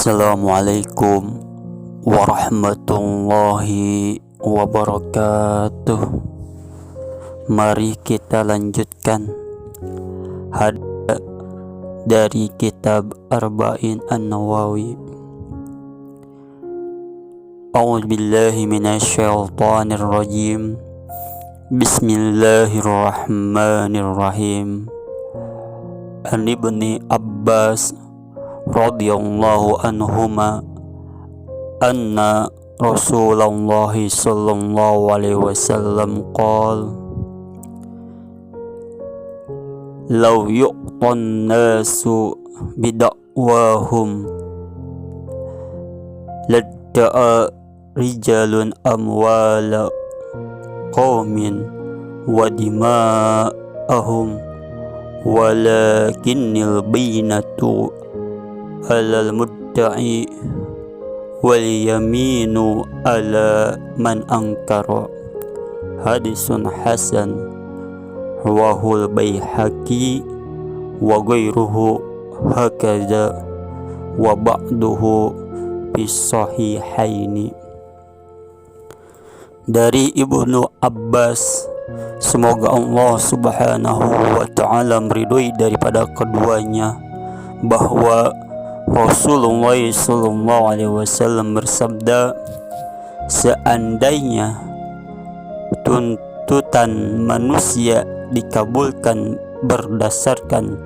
Assalamualaikum warahmatullahi wabarakatuh. Mari kita lanjutkan hadis dari kitab Arba'in An-Nawawi. A'udzu billahi minasyaitonir rajim. Bismillahirrahmanirrahim. An Ibni Abbas radhiyallahu anhuma anna Rasulullah sallallahu alaihi wasallam qala law yuqtan nasu bid'awahum ladda'a rijalun amwala qaumin wa dima'ahum walakinnil bainatu alal mudda'i wal yaminu ala man ankara. Hadisun hasan rawahul Baihaqi wa ghairuhu hakadha wa ba'duhu fi sahihaini. Dari Ibnu Abbas, semoga Allah subhanahu wa ta'ala meridhoi daripada keduanya, bahwa Rasulullah sallallahu alaihi wasallam bersabda, seandainya tuntutan manusia dikabulkan berdasarkan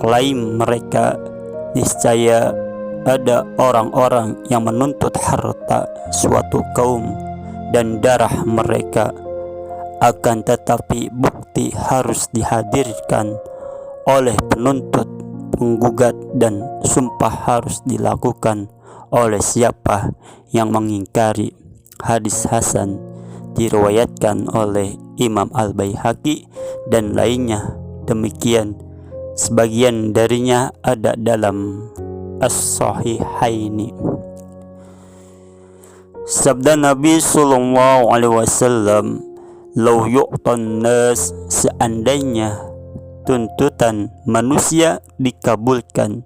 klaim mereka, niscaya ada orang-orang yang menuntut harta suatu kaum dan darah mereka, akan tetapi bukti harus dihadirkan oleh penuntut penggugat dan sumpah harus dilakukan oleh siapa yang mengingkari. Hadis hasan diriwayatkan oleh Imam Al-Baihaqi dan lainnya. Demikian sebagian darinya ada dalam As-Sahihaini. Sabda Nabi sallallahu alaihi wasallam, "Lau yu'tan nas", seandainya tuntutan manusia dikabulkan,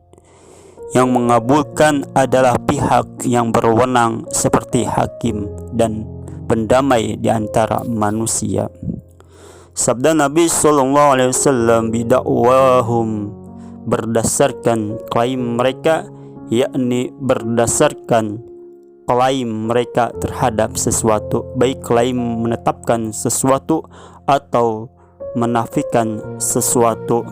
yang mengabulkan adalah pihak yang berwenang seperti hakim dan pendamai di antara manusia. Sabda Nabi sallallahu alaihi wasallam, "Bidakwahum", berdasarkan klaim mereka, yakni berdasarkan klaim mereka terhadap sesuatu, baik klaim menetapkan sesuatu atau menafikan sesuatu.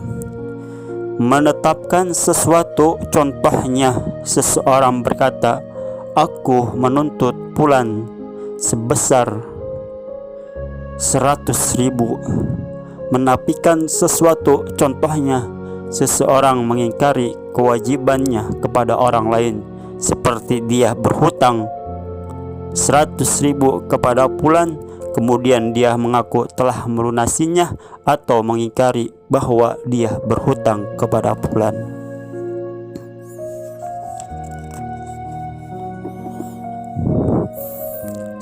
Menetapkan sesuatu, contohnya seseorang berkata, "Aku menuntut fulan sebesar 100.000. Menafikan sesuatu, contohnya seseorang mengingkari kewajibannya kepada orang lain, seperti dia berhutang 100.000 kepada fulan, kemudian dia mengaku telah melunasinya, atau mengingkari bahwa dia berhutang kepada fulan.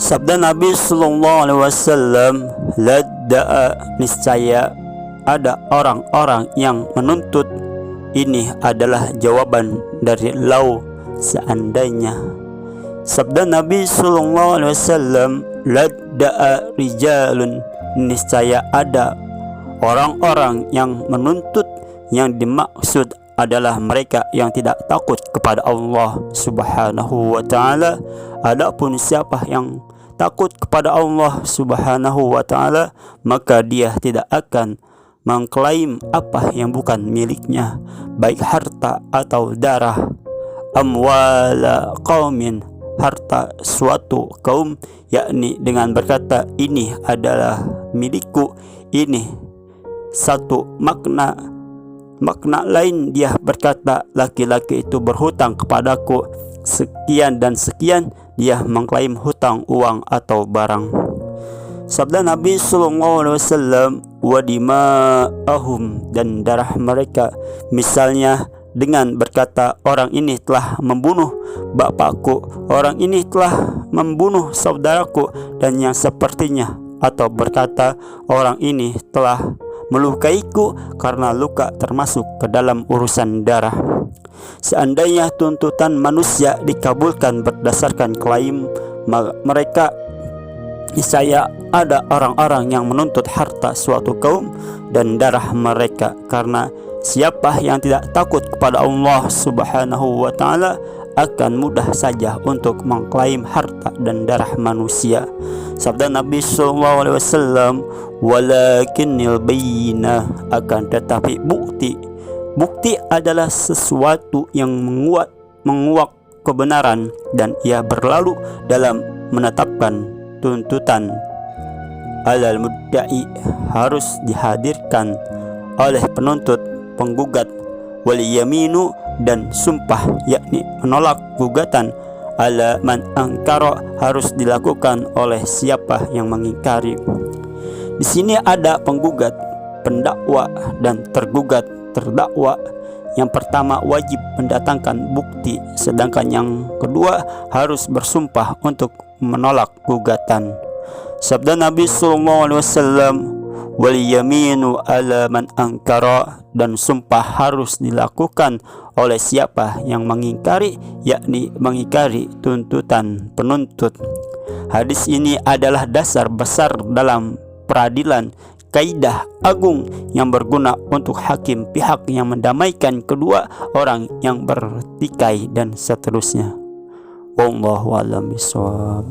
Sabda Nabi sallallahu alaihi wasallam, "Ladda'a", niscaya ada orang-orang yang menuntut. Ini adalah jawaban dari lau, seandainya. Sabda Nabi sallallahu alaihi wasallam, "Ladda'a rijalun", niscaya ada orang-orang yang menuntut. Yang dimaksud adalah mereka yang tidak takut kepada Allah subhanahu wa ta'ala. Adapun siapa yang takut kepada Allah subhanahu wa ta'ala, maka dia tidak akan mengklaim apa yang bukan miliknya, baik harta atau darah. Amwala qaumin, harta suatu kaum, yakni dengan berkata, "Ini adalah milikku." Ini satu makna. Makna lain, dia berkata, "Laki-laki itu berhutang kepadaku sekian dan sekian." Dia mengklaim hutang uang atau barang. Sabda Nabi sallallahu alaihi wasallam, "Wa dima'ahum", dan darah mereka. Misalnya dengan berkata, "Orang ini telah membunuh bapakku, orang ini telah membunuh saudaraku," dan yang sepertinya. Atau berkata, "Orang ini telah melukaiku," karena luka termasuk ke dalam urusan darah. Seandainya tuntutan manusia dikabulkan berdasarkan klaim mereka, niscaya ada orang-orang yang menuntut harta suatu kaum dan darah mereka, karena siapa yang tidak takut kepada Allah Subhanahu wa taala akan mudah saja untuk mengklaim harta dan darah manusia. Sabda Nabi sallallahu alaihi wasallam, "Walakinnal bayyinah," akan tetapi bukti adalah sesuatu yang menguak kebenaran, dan ia berlalu dalam menetapkan tuntutan. Alal mudda'i, harus dihadirkan oleh penuntut penggugat, wal yaminu, dan sumpah yakni menolak gugatan, ala man angkara, harus dilakukan oleh siapa yang mengingkari. Di sini ada penggugat, pendakwa, dan tergugat, terdakwa. Yang pertama wajib mendatangkan bukti, sedangkan yang kedua harus bersumpah untuk menolak gugatan. Sabda Nabi sallallahu alaihi wasallam, wal yaminu ala man angkara, dan sumpah harus dilakukan oleh siapa yang mengingkari, yakni mengingkari tuntutan penuntut. Hadis ini adalah dasar besar dalam peradilan, kaidah agung yang berguna untuk hakim pihak yang mendamaikan kedua orang yang bertikai dan seterusnya. Wallahu a'lam bishawab.